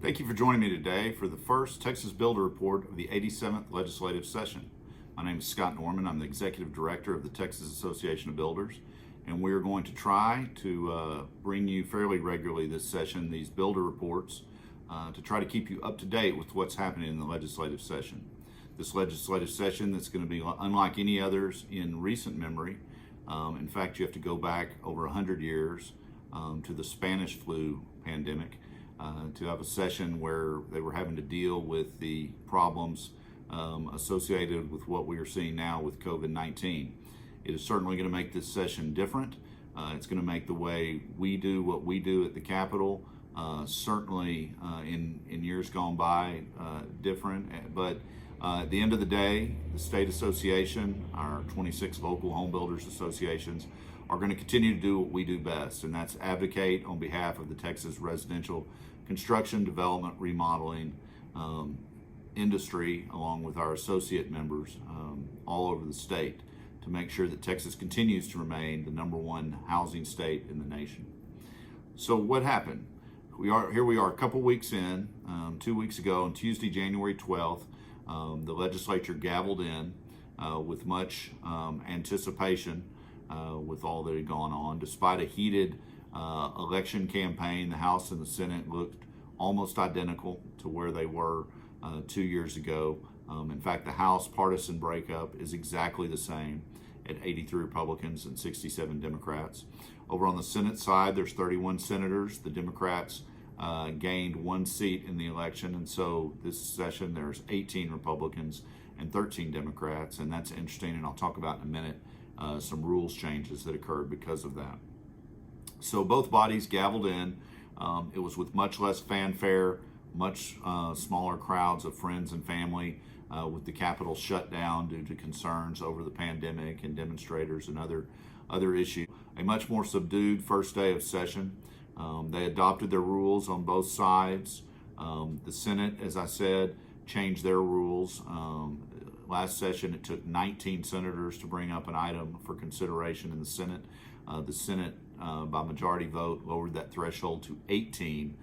Thank you for joining me today for the first Texas Builder Report of the 87th Legislative Session. My name is Scott Norman. I'm the Executive Director of the Texas Association of Builders, and we're going to try to bring you fairly regularly this session these builder reports to try to keep you up to date with what's happening in the legislative session. This legislative session that's going to be unlike any others in recent memory. In fact, you have to go back over 100 years to the Spanish flu pandemic to have a session where they were having to deal with the problems associated with what we are seeing now with COVID-19. It is certainly going to make this session different. It's going to make the way we do what we do at the Capitol certainly in years gone by different. But at the end of the day, the state association, our 26 local home builders associations, are going to continue to do what we do best, and that's advocate on behalf of the Texas residential construction, development, remodeling industry, along with our associate members all over the state, to make sure that Texas continues to remain the #1 housing state in the nation. So what happened? We are a couple weeks in. 2 weeks ago, on Tuesday, January 12th, the legislature gavelled in with much anticipation with all that had gone on. Despite a heated election campaign, the House and the Senate looked almost identical to where they were 2 years ago. In fact, the House partisan breakup is exactly the same at 83 Republicans and 67 Democrats. Over on the Senate side, there's 31 senators. The Democrats gained 1 seat in the election, and so this session there's 18 Republicans and 13 Democrats, and that's interesting, and I'll talk about in a minute some rules changes that occurred because of that. So both bodies gavelled in. It was with much less fanfare, much smaller crowds of friends and family, with the Capitol shut down due to concerns over the pandemic and demonstrators and other issues. A much more subdued first day of session. They adopted their rules on both sides. The Senate, as I said, changed their rules. Last session, it took 19 senators to bring up an item for consideration in the Senate. The Senate, by majority vote, lowered that threshold to 18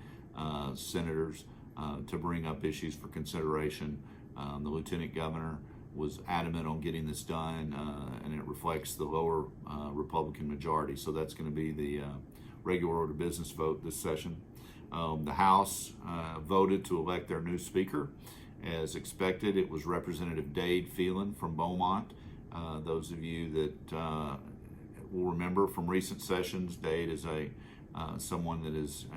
senators to bring up issues for consideration. The Lieutenant Governor was adamant on getting this done, and it reflects the lower Republican majority. So that's going to be the regular order business vote this session. The House voted to elect their new Speaker. As expected, it was Representative Dade Phelan from Beaumont. Those of you that will remember from recent sessions, Dade is someone that is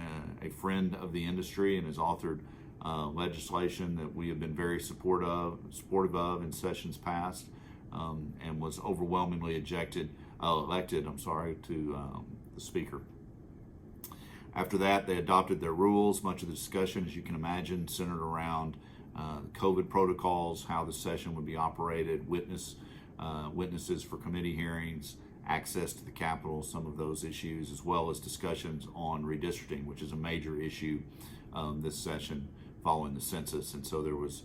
a friend of the industry and has authored legislation that we have been very supportive of in sessions past, and was overwhelmingly elected to the Speaker. After that, they adopted their rules. Much of the discussion, as you can imagine, centered around COVID protocols, how the session would be operated, witnesses for committee hearings, access to the Capitol, some of those issues, as well as discussions on redistricting, which is a major issue this session following the census. And so there was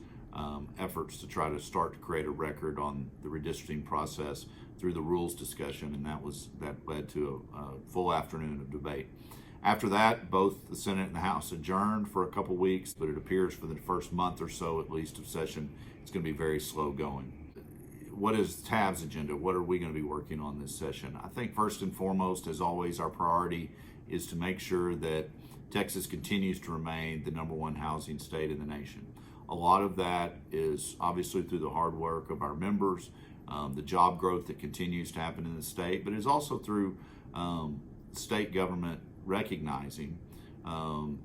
efforts to try to start to create a record on the redistricting process through the rules discussion, and that led to a full afternoon of debate. After that, both the Senate and the House adjourned for a couple weeks, but it appears for the first month or so, at least, of session, it's going to be very slow going. What is TAB's agenda? What are we going to be working on this session? I think first and foremost, as always, our priority is to make sure that Texas continues to remain the #1 housing state in the nation. A lot of that is obviously through the hard work of our members, the job growth that continues to happen in the state, but it's also through state government recognizing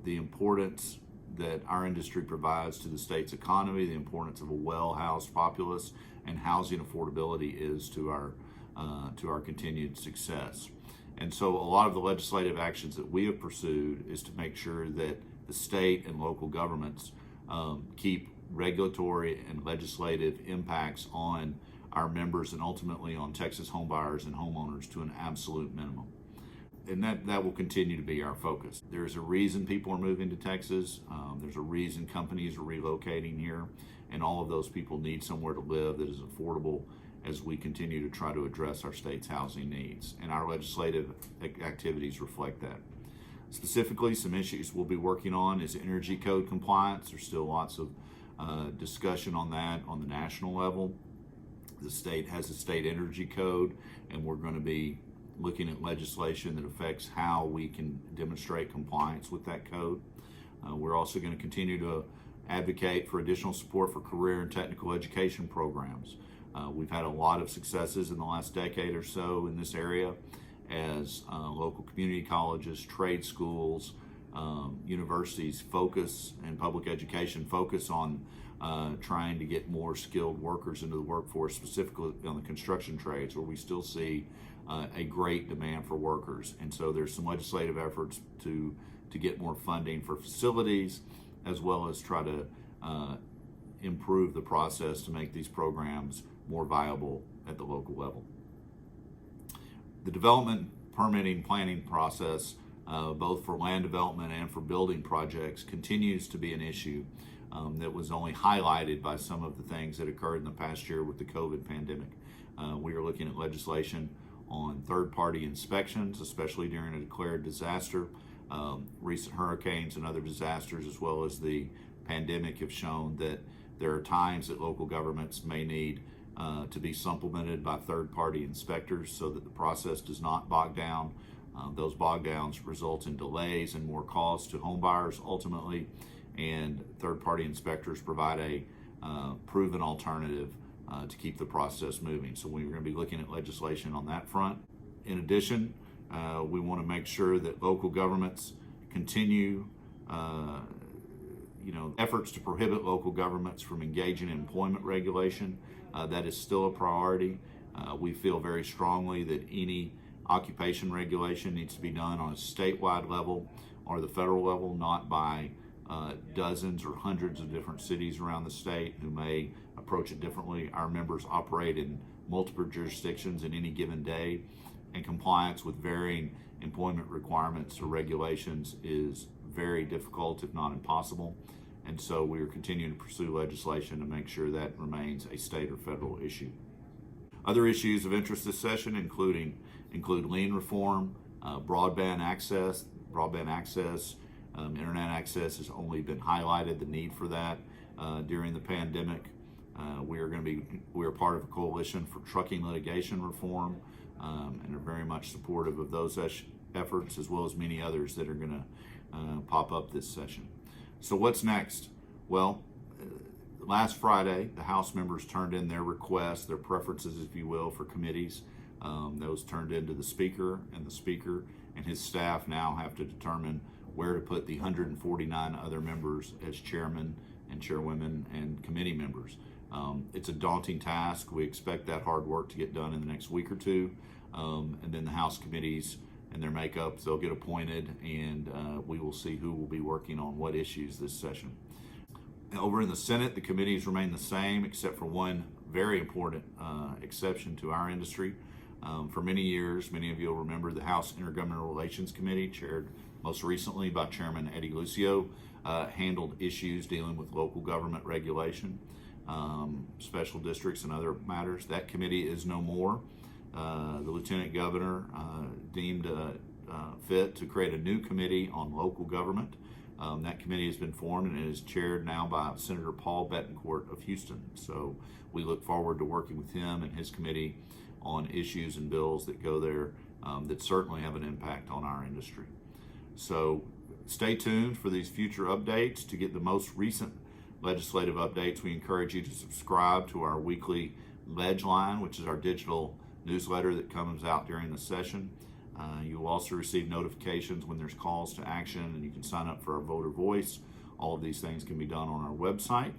the importance that our industry provides to the state's economy, the importance of a well-housed populace, and housing affordability is to our continued success. And so a lot of the legislative actions that we have pursued is to make sure that the state and local governments keep regulatory and legislative impacts on our members and ultimately on Texas homebuyers and homeowners to an absolute minimum. And that will continue to be our focus. There's a reason people are moving to Texas. There's a reason companies are relocating here, and all of those people need somewhere to live that is affordable as we continue to try to address our state's housing needs. And our legislative activities reflect that. Specifically, some issues we'll be working on is energy code compliance. There's still lots of discussion on that on the national level. The state has a state energy code, and we're going to be looking at legislation that affects how we can demonstrate compliance with that code. We're also going to continue to advocate for additional support for career and technical education programs. We've had a lot of successes in the last decade or so in this area as local community colleges, trade schools, universities focus, and public education focus on trying to get more skilled workers into the workforce, specifically on the construction trades, where we still see a great demand for workers. And so there's some legislative efforts to get more funding for facilities, as well as try to improve the process to make these programs more viable at the local level. The development, permitting, planning process, both for land development and for building projects, continues to be an issue that was only highlighted by some of the things that occurred in the past year with the COVID pandemic. We are looking at legislation on third-party inspections, especially during a declared disaster. Recent hurricanes and other disasters, as well as the pandemic, have shown that there are times that local governments may need to be supplemented by third-party inspectors so that the process does not bog down. Those bog downs result in delays and more costs to home buyers ultimately, and third-party inspectors provide a proven alternative to keep the process moving. So we're going to be looking at legislation on that front. In addition, we want to make sure that local governments continue efforts to prohibit local governments from engaging in employment regulation. That is still a priority. We feel very strongly that any occupation regulation needs to be done on a statewide level or the federal level, not by dozens or hundreds of different cities around the state who may approach it differently. Our members operate in multiple jurisdictions in any given day, and compliance with varying employment requirements or regulations is very difficult, if not impossible. And so we are continuing to pursue legislation to make sure that remains a state or federal issue. Other issues of interest this session include lien reform, broadband access. Internet access has only been highlighted, the need for that during the pandemic. We are part of a coalition for trucking litigation reform, and are very much supportive of those efforts, as well as many others that are going to pop up this session. So what's next? Well, last Friday, the House members turned in their requests, their preferences, if you will, for committees. Those turned into the Speaker, and the Speaker and his staff now have to determine where to put the 149 other members as chairmen and chairwomen and committee members. It's a daunting task. We expect that hard work to get done in the next week or two, and then the House committees and their makeup, they'll get appointed, and we will see who will be working on what issues this session. Over in the Senate, the committees remain the same, except for one very important exception to our industry. For many years, many of you will remember the House Intergovernmental Relations Committee, chaired most recently by Chairman Eddie Lucio, handled issues dealing with local government regulation, special districts, and other matters. That committee is no more. The Lieutenant Governor deemed fit to create a new committee on local government. That committee has been formed and is chaired now by Senator Paul Bettencourt of Houston. So we look forward to working with him and his committee on issues and bills that go there that certainly have an impact on our industry. So stay tuned for these future updates. To get the most recent legislative updates, we encourage you to subscribe to our weekly Ledge Line, which is our digital newsletter that comes out during the session. You will also receive notifications when there's calls to action, and you can sign up for our voter voice. All of these things can be done on our website.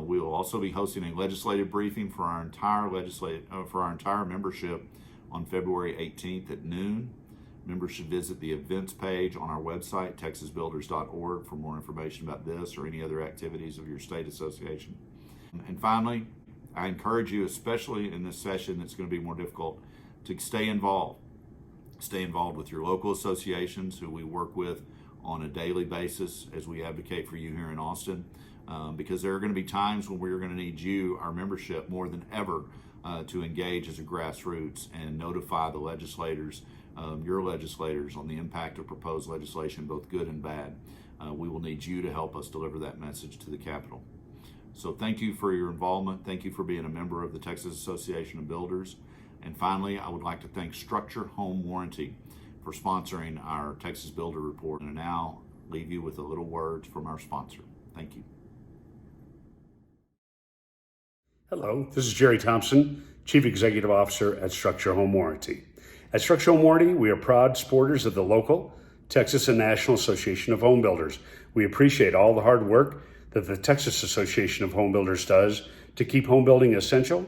We will also be hosting a legislative briefing for our entire membership on February 18th at noon. Members should visit the events page on our website, texasbuilders.org, for more information about this or any other activities of your state association. And finally, I encourage you, especially in this session that's going to be more difficult, to stay involved. Stay involved with your local associations who we work with on a daily basis as we advocate for you here in Austin, because there are going to be times when we're going to need you, our membership, more than ever to engage as a grassroots and notify the legislators your legislators on the impact of proposed legislation, both good and bad. We will need you to help us deliver that message to the Capitol. So thank you for your involvement. Thank you for being a member of the Texas Association of Builders. And finally, I would like to thank Structure Home Warranty for sponsoring our Texas Builder Report. And now leave you with a little words from our sponsor. Thank you. Hello, this is Jerry Thompson, Chief Executive Officer at Structure Home Warranty. At Structure Home Warranty, we are proud supporters of the local Texas and National Association of Home Builders. We appreciate all the hard work that the Texas Association of Home Builders does to keep home building essential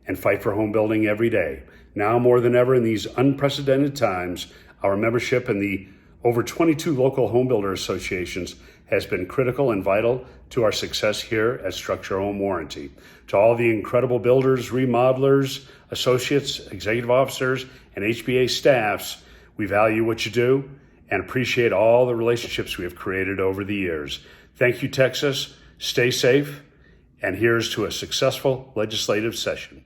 and fight for home building every day. Now more than ever in these unprecedented times, our membership in the over 22 local home builder associations has been critical and vital to our success here at Structure Home Warranty. To all the incredible builders, remodelers, associates, executive officers, and HBA staffs, we value what you do and appreciate all the relationships we have created over the years. Thank you, Texas. Stay safe, and here's to a successful legislative session.